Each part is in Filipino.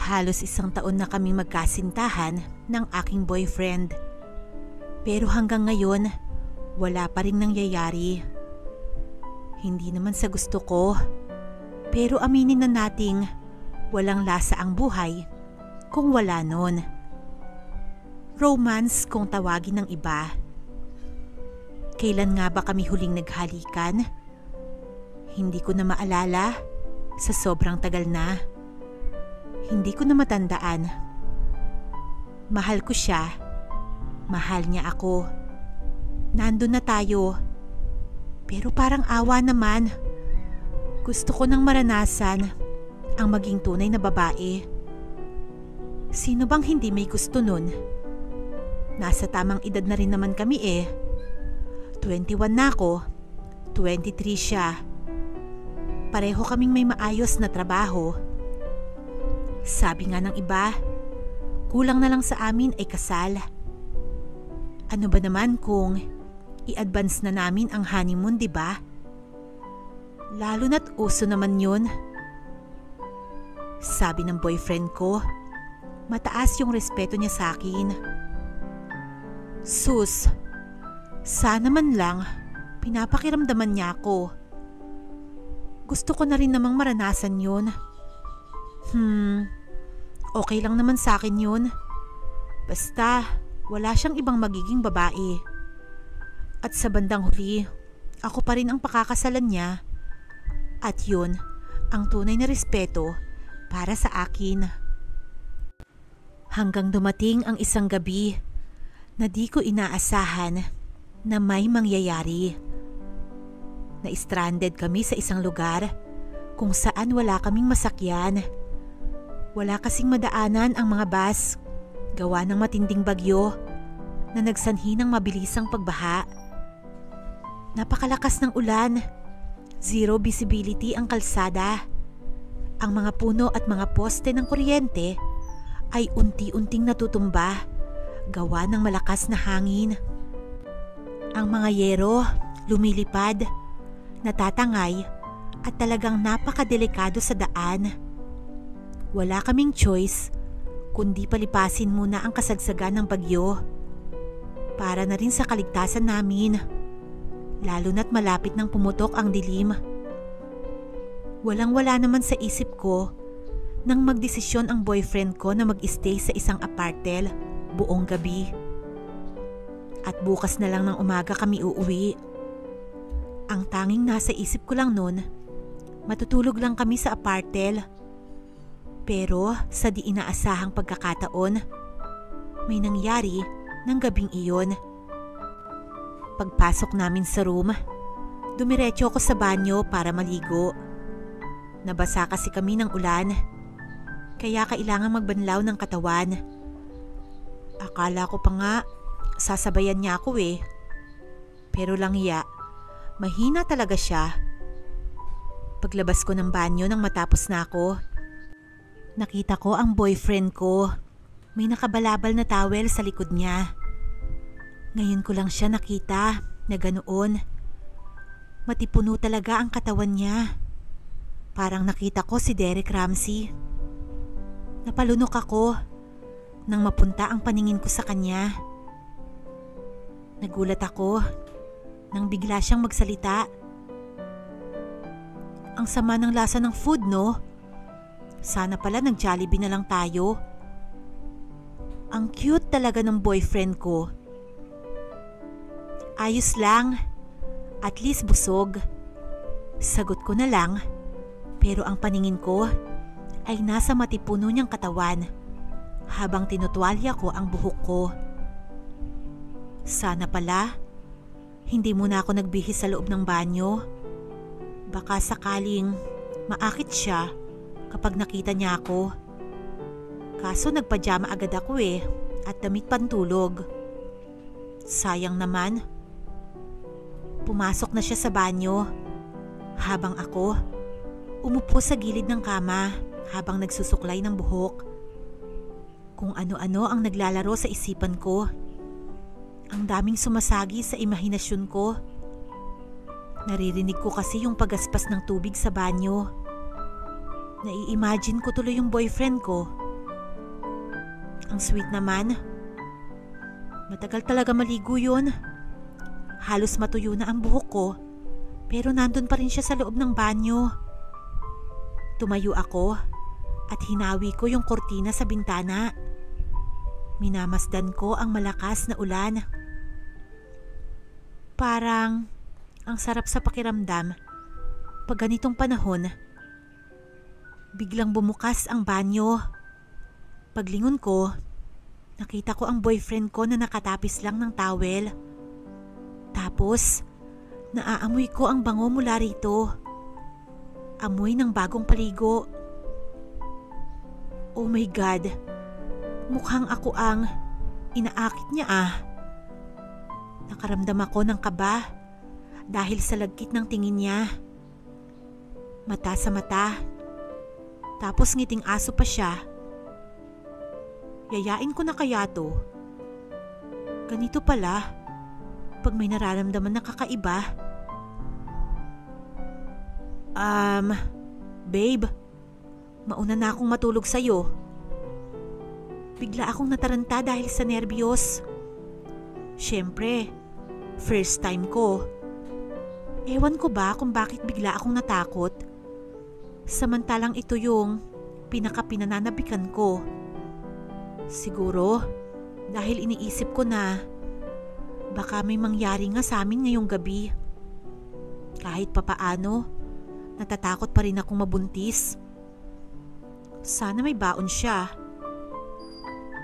Halos 1 taon na kaming magkasintahan ng aking boyfriend. Pero hanggang ngayon, wala pa rin nangyayari. Hindi naman sa gusto ko, pero aminin na nating walang lasa ang buhay kung wala nun. Romance kung tawagin ng iba. Kailan nga ba kami huling naghalikan? Hindi ko na maalala, sa sobrang tagal na. Hindi ko na matandaan. Mahal ko siya. Mahal niya ako. Nandun na tayo. Pero parang awa naman. Gusto ko nang maranasan ang maging tunay na babae. Sino bang hindi may gusto nun? Nasa tamang edad na rin naman kami 21 na ako, 23 siya. Pareho kaming may maayos na trabaho. Sabi nga ng iba, kulang na lang sa amin ay kasal. Ano ba naman kung i-advance na namin ang honeymoon, di ba? Lalo na't uso naman yun. Sabi ng boyfriend ko, mataas yung respeto niya sa akin. Sus, sana man lang pinapakiramdaman niya ako. Gusto ko na rin namang maranasan yun. Okay lang naman sa akin yun. Basta wala siyang ibang magiging babae. At sa bandang huli, ako pa rin ang pakakasalan niya. At yun, ang tunay na respeto para sa akin. Hanggang dumating ang isang gabi na di ko inaasahan na may mangyayari. Na-stranded kami sa isang lugar kung saan wala kaming masakyan. Wala kasing madaanan ang mga bus gawa ng matinding bagyo na nagsanhi ng mabilisang pagbaha. Napakalakas ng ulan. Zero visibility ang kalsada. Ang mga puno at mga poste ng kuryente ay unti-unting natutumba gawa ng malakas na hangin. Ang mga yero lumilipad, natatangay at talagang napakadelikado sa daan. Wala kaming choice kundi palipasin muna ang kasagsagan ng bagyo para na rin sa kaligtasan namin, lalo na't malapit nang pumutok ang dilim. Walang-wala naman sa isip ko nang magdesisyon ang boyfriend ko na mag-stay sa isang apartel buong gabi. At bukas na lang ng umaga kami uuwi. Ang tanging nasa isip ko lang nun, matutulog lang kami sa apartel. Pero sa di inaasahang pagkakataon, may nangyari ng gabing iyon. Pagpasok namin sa room, dumiretso ako sa banyo para maligo. Nabasa kasi kami ng ulan, kaya kailangan magbanlaw ng katawan. Akala ko pa nga, sasabayan niya ako Pero lang mahina talaga siya. Paglabas ko ng banyo nang matapos na ako, nakita ko ang boyfriend ko. May nakabalabal na towel sa likod niya. Ngayon ko lang siya nakita na ganoon. Matipuno talaga ang katawan niya. Parang nakita ko si Derek Ramsey. Napalunok ako nang mapunta ang paningin ko sa kanya. Nagulat ako nang bigla siyang magsalita. Ang sama ng lasa ng food, no? Sana pala nag-Jollibee na lang tayo. Ang cute talaga ng boyfriend ko. Ayos lang. At least busog. Sagot ko na lang. Pero ang paningin ko ay nasa matipuno niyang katawan habang tinutwalya ko ang buhok ko. Sana pala hindi muna ako nagbihis sa loob ng banyo. Baka sakaling maakit siya kapag nakita niya ako. Kaso nagpajama agad ako at damit pantulog. Sayang naman. Pumasok na siya sa banyo habang ako umupo sa gilid ng kama habang nagsusuklay ng buhok. Kung ano-ano ang naglalaro sa isipan ko. Ang daming sumasagi sa imahinasyon ko. Naririnig ko kasi yung pagaspas ng tubig sa banyo. Nai-imagine ko tuloy yung boyfriend ko Ang sweet naman. Matagal talaga maligo yun. Halos matuyo na ang buhok ko, pero nandun pa rin siya sa loob ng banyo. Tumayo ako at hinawi ko yung kortina sa bintana. Minamasdan ko ang malakas na ulan. Parang ang sarap sa pakiramdam pag ganitong panahon. Biglang bumukas ang banyo. Paglingon ko, nakita ko ang boyfriend ko na nakatapis lang ng towel. Tapos, naaamoy ko ang bango mula rito. Amoy ng bagong paligo. Oh my God, mukhang ako ang inaakit niya ah. Nakaramdam ako ng kaba dahil sa lagkit ng tingin niya. Mata sa mata, tapos ngiting aso pa siya. Yayain ko na kaya to? Ganito pala pag may nararamdaman na kakaiba. Babe, mauna na akong matulog sa'yo. Bigla akong nataranta dahil sa nerbiyos. Siyempre, first time ko. Ewan ko ba kung bakit bigla akong natakot. Samantalang ito yung pinanananabikan ko. Siguro dahil iniisip ko na baka may mangyari nga sa amin ngayong gabi. Kahit papaano, natatakot pa rin akong mabuntis. Sana may baon siya.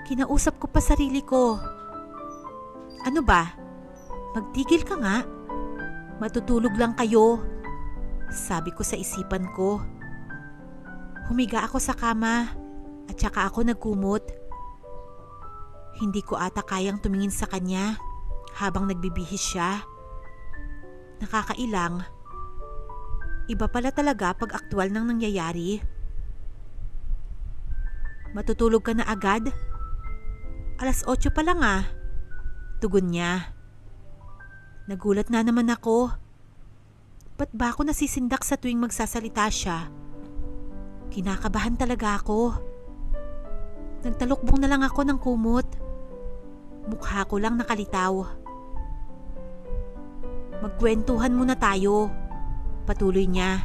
Kinausap ko pa sarili ko. Ano ba? Magtigil ka nga. Matutulog lang kayo, sabi ko sa isipan ko. Humiga ako sa kama at saka ako nagkumot. Hindi ko ata kayang tumingin sa kanya habang nagbibihis siya. Nakakailang. Iba pala talaga pag aktwal nang nangyayari. Matutulog ka na agad? 8:00 pa lang ah. Tugon niya. Nagulat na naman ako. Ba't ba ako nasisindak sa tuwing magsasalita siya? Kinakabahan talaga ako. Nagtalukbong na lang ako ng kumot. Mukha ko lang nakalitaw. Magkwentuhan muna tayo, patuloy niya.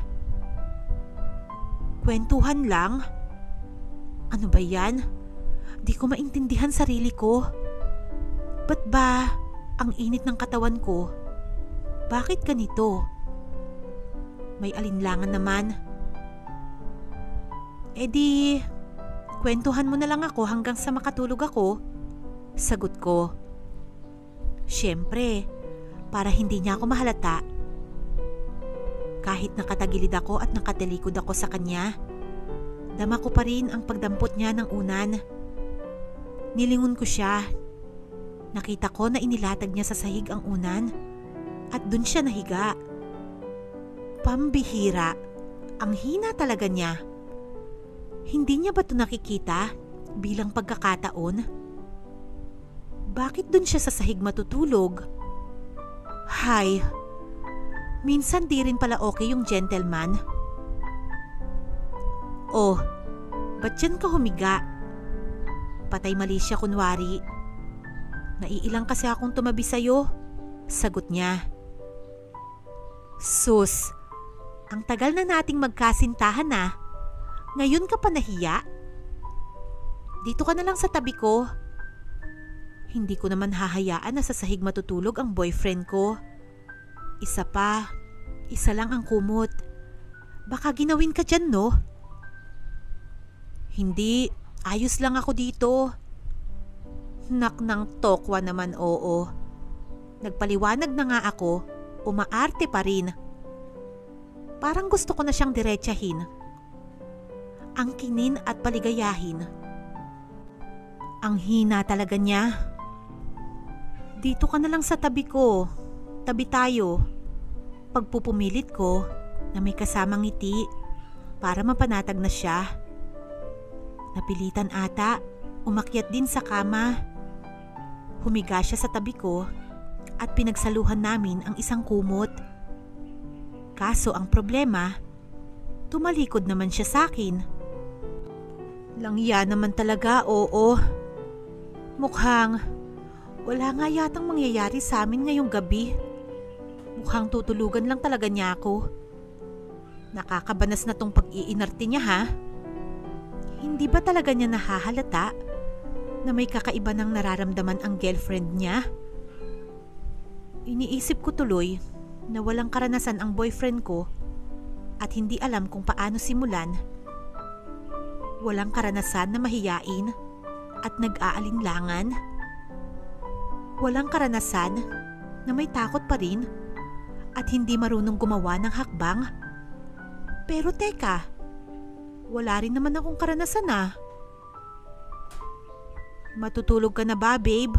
Kwentuhan lang? Ano ba yan? Di ko maintindihan sarili ko. Ba't ba ang init ng katawan ko? Bakit ganito? May alinlangan naman. E di, kwentuhan mo na lang ako hanggang sa makatulog ako. Sagot ko. Siyempre, para hindi niya ako mahalata. Kahit nakatagilid ako at nakatalikod ako sa kanya, dama ko pa rin ang pagdampot niya ng unan. Nilingon ko siya. Nakita ko na inilatag niya sa sahig ang unan at dun siya nahiga. Pambihira, ang hina talaga niya. Hindi niya ba ito nakikita bilang pagkakataon? Bakit dun siya sa sahig matutulog? Hay, minsan di rin pala okay yung gentleman. Oh, ba't dyan ka humiga? Patay mali siya kunwari. Naiilang kasi akong tumabi sa'yo, sagot niya. Sus, ang tagal na nating magkasintahan na. Ngayon ka pa nahiya? Dito ka na lang sa tabi ko. Hindi ko naman hahayaan na sa sahig matutulog ang boyfriend ko. Isa lang ang kumot. Baka ginawin ka dyan, no? Hindi, ayos lang ako dito. Nak ng tokwa naman, oo. Nagpaliwanag na nga ako, umaarte pa rin. Parang gusto ko na siyang diretsahin. Angkinin at paligayahin. Ang hina talaga niya. Dito ka na lang sa tabi ko. Tabi tayo. Pagpupumilit ko na may kasamang ngiti para mapanatag na siya. Napilitan ata, umakyat din sa kama. Humiga siya sa tabi ko at pinagsaluhan namin ang isang kumot. Kaso ang problema, tumalikod naman siya sa akin. Langya naman talaga, oo. Mukhang wala nga yatang mangyayari sa amin ngayong gabi. Mukhang tutulugan lang talaga niya ako. Nakakabanas na tong pag-iinarte niya ha. Hindi ba talaga niya nahahalata na may kakaiba ng nararamdaman ang girlfriend niya? Iniisip ko tuloy na walang karanasan ang boyfriend ko at hindi alam kung paano simulan. Walang karanasan na mahiyain at nag-aalinlangan. Walang karanasan na may takot pa rin at hindi marunong gumawa ng hakbang. Pero teka, wala rin naman akong karanasan ah. Matutulog ka na ba, babe?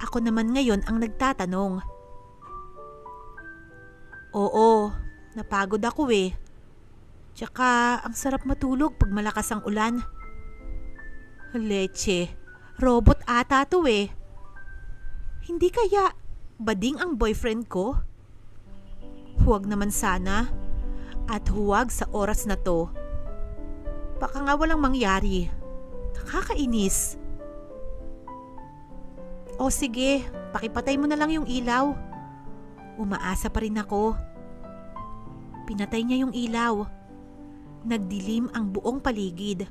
Ako naman ngayon ang nagtatanong. Oo, napagod ako eh. Tsaka ang sarap matulog pag malakas ang ulan. Leche, robot ata to eh. Hindi kaya bading ang boyfriend ko? Huwag naman sana. At huwag sa oras na to. Baka nga walang mangyari. Nakakainis. O sige, pakipatay mo na lang yung ilaw. Umaasa pa rin ako. Pinatay niya yung ilaw. Nagdilim ang buong paligid.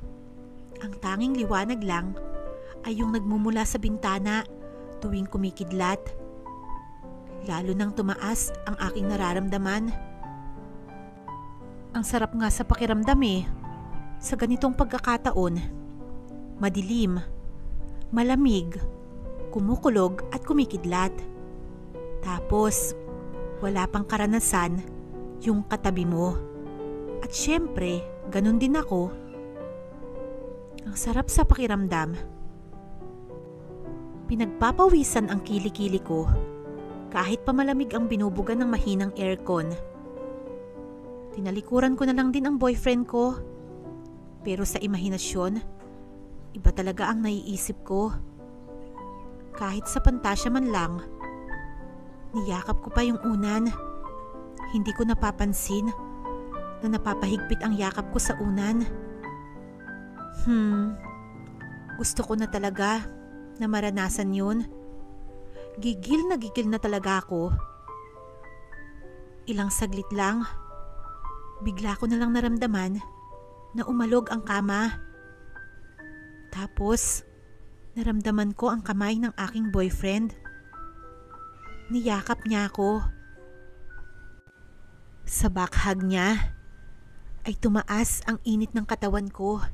Ang tanging liwanag lang ay yung nagmumula sa bintana tuwing kumikidlat. Lalo nang tumaas ang aking nararamdaman. Ang sarap nga sa pakiramdam eh. Sa ganitong pagkakataon. Madilim, malamig, kumukulog at kumikidlat. Tapos, wala pang karanasan yung katabi mo. At syempre, ganun din ako. Ang sarap sa pakiramdam. Pinagpapawisan ang kilikili ko kahit pa malamig ang binubuga ng mahinang aircon. Tinalikuran ko na lang din ang boyfriend ko. Pero sa imahinasyon, iba talaga ang naiisip ko. Kahit sa pantasya man lang, niyakap ko pa yung unan. Hindi ko napapansin na napapahigpit ang yakap ko sa unan. Gusto ko na talaga na maranasan yun. Gigil na talaga ako. Ilang saglit lang, bigla ko na lang naramdaman na umalog ang kama. Tapos, naramdaman ko ang kamay ng aking boyfriend. Niyakap niya ako. Sa bakhag niya ay tumaas ang init ng katawan ko.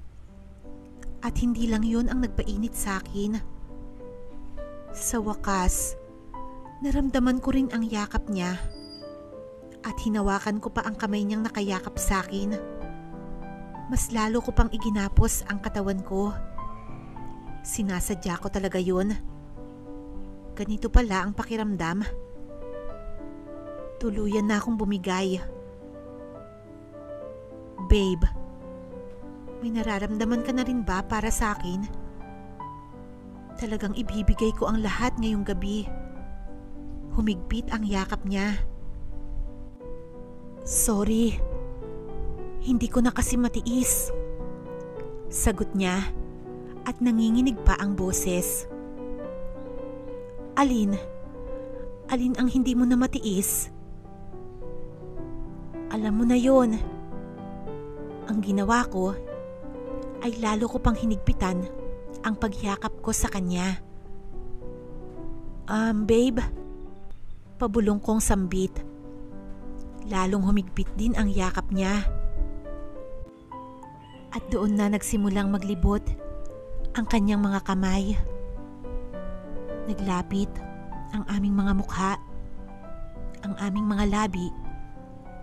At hindi lang yun ang nagpainit sa akin. Sa wakas, naramdaman ko rin ang yakap niya. At hinawakan ko pa ang kamay niyang nakayakap sa akin. Mas lalo ko pang iginapos ang katawan ko. Sinasadya ko talaga yun. Ganito pala ang pakiramdam. Tuluyan na akong bumigay. Babe, may nararamdaman ka na rin ba para sa akin? Talagang ibibigay ko ang lahat ngayong gabi. Humigpit ang yakap niya. Sorry. Hindi ko na kasi matiis. Sagot niya at nanginginig pa ang boses. Alin? Alin ang hindi mo na matiis? Alam mo na yon. Ang ginawa ko ay lalo ko pang hinigpitan ang pagyakap ko sa kanya. Babe, pabulong kong sambit. Lalong humigpit din ang yakap niya. At doon na nagsimulang maglibot ang kanyang mga kamay. Naglapit ang aming mga mukha. Ang aming mga labi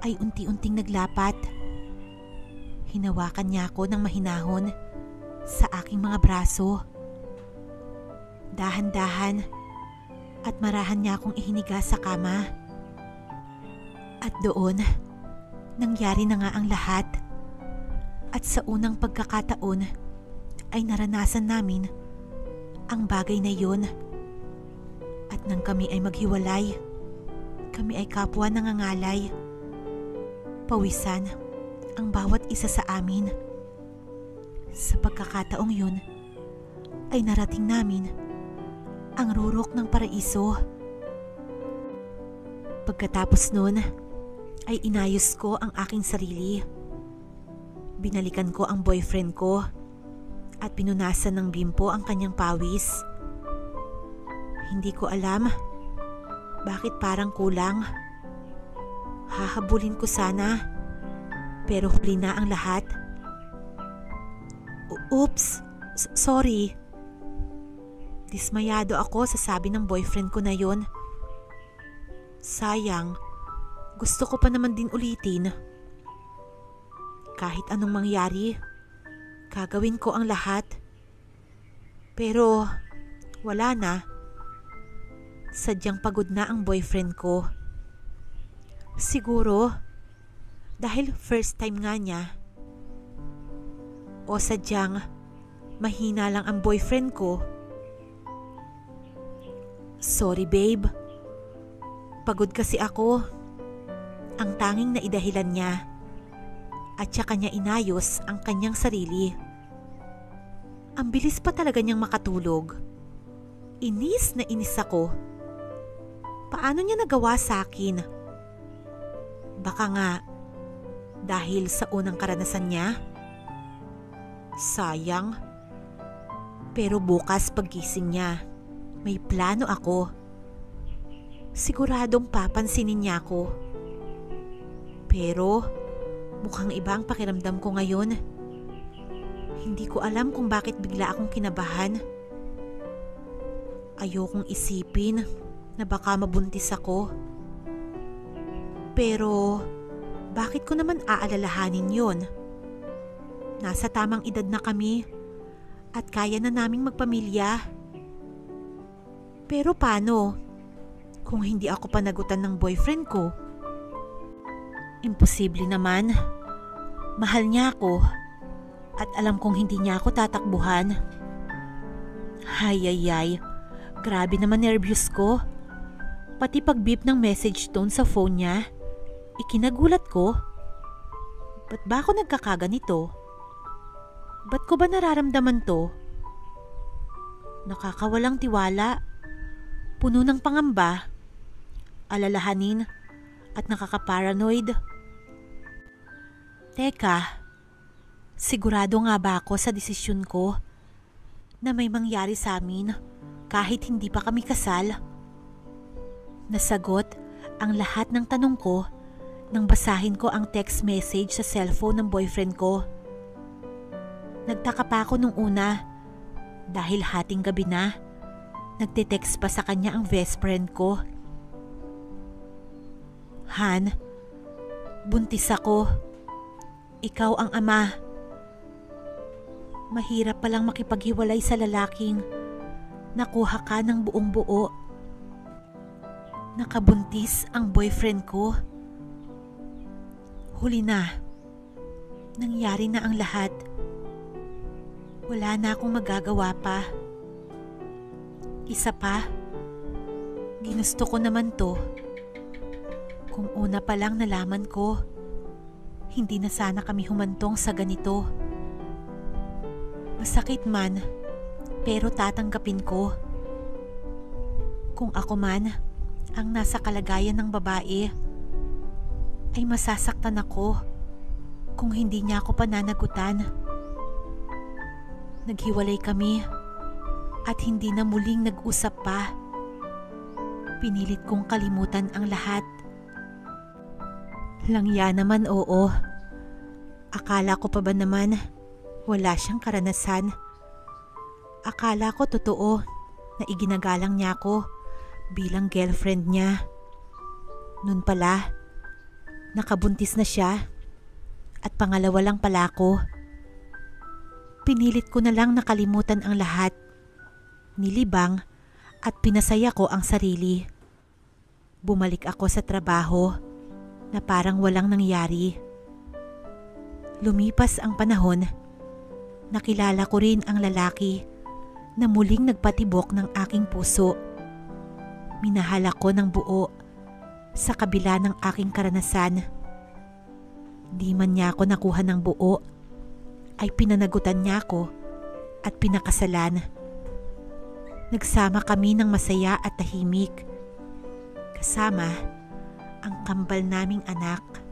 ay unti-unting naglapat. Hinawakan niya ako ng mahinahon sa aking mga braso. Dahan-dahan at marahan niya akong ihiniga sa kama. At doon, nangyari na nga ang lahat. At sa unang pagkakataon ay naranasan namin ang bagay na yun. At nang kami ay maghiwalay, kami ay kapwa nangangalay. Pawisan ang bawat isa sa amin. Sa pagkakataong yun, ay narating namin ang rurok ng paraiso. Pagkatapos nun ay inayos ko ang aking sarili. Binalikan ko ang boyfriend ko at pinunasan ng bimpo ang kanyang pawis. Hindi ko alam bakit parang kulang. Hahabulin ko sana pero huli na ang lahat. Oops, sorry. Dismayado ako sa sabi ng boyfriend ko na yon. Sayang, gusto ko pa naman din ulitin. Kahit anong mangyari, gagawin ko ang lahat. Pero wala na. Sadyang pagod na ang boyfriend ko. Siguro dahil first time nga niya. O sadyang mahina lang ang boyfriend ko. Sorry babe. Pagod kasi ako. Ang tanging naidahilan niya. At saka niya inayos ang kanyang sarili. Ang bilis pa talaga niyang makatulog. Inis na inis ako. Paano niya nagawa sa akin? Baka nga dahil sa unang karanasan niya? Sayang. Pero bukas paggising niya, may plano ako. Siguradong papansinin niya ako. Pero mukhang iba ang pakiramdam ko ngayon. Hindi ko alam kung bakit bigla akong kinabahan. Ayokong isipin na baka mabuntis ako. Pero bakit ko naman aalalahanin yon? Nasa tamang edad na kami at kaya na naming magpamilya. Pero paano kung hindi ako panagutan ng boyfriend ko? Imposible naman. Mahal niya ako at alam kong hindi niya ako tatakbuhan. Hay, grabe naman nervyos ko. Pati pag-beep ng message tone sa phone niya, ikinagulat ko. Ba't ba ako nagkakaganito? Ba't ko ba nararamdaman to? Nakakawalang tiwala, puno ng pangamba, alalahanin at nakakaparanoid. Teka, sigurado nga ba ako sa desisyon ko na may mangyari sa amin kahit hindi pa kami kasal? Nasagot ang lahat ng tanong ko nang basahin ko ang text message sa cellphone ng boyfriend ko. Nagtaka pa ako nung una dahil hating gabi na. Nagte-text pa sa kanya ang best friend ko. Han, buntis ako. Ikaw ang ama. Mahirap palang makipaghiwalay sa lalaking nakuha ka ng buong buo. Nakabuntis ang boyfriend ko. Huli na. Nangyari na ang lahat. Wala na akong magagawa pa. Isa pa, ginusto ko naman to. Kung una pa lang nalaman ko, hindi na sana kami humantong sa ganito. Masakit man, pero tatanggapin ko. Kung ako man ang nasa kalagayan ng babae, ay masasaktan ako kung hindi niya ako pananagutan. Naghiwalay kami at hindi na muling nag-usap pa. Pinilit kong kalimutan ang lahat. Langya naman, oo. Akala ko pa ba naman wala siyang karanasan? Akala ko totoo na iginagalang niya ako bilang girlfriend niya. Noon pala, nakabuntis na siya at pangalawa lang pala ako. Pinilit ko na lang nakalimutan ang lahat. Nilibang at pinasaya ko ang sarili. Bumalik ako sa trabaho na parang walang nangyari. Lumipas ang panahon, nakilala ko rin ang lalaki na muling nagpatibok ng aking puso. Minahal ako ng buo sa kabila ng aking karanasan. Di man niya ako nakuha ng buo, ay pinanagutan niya ako at pinakasalan. Nagsama kami ng masaya at tahimik. Kasama ang kambal naming anak.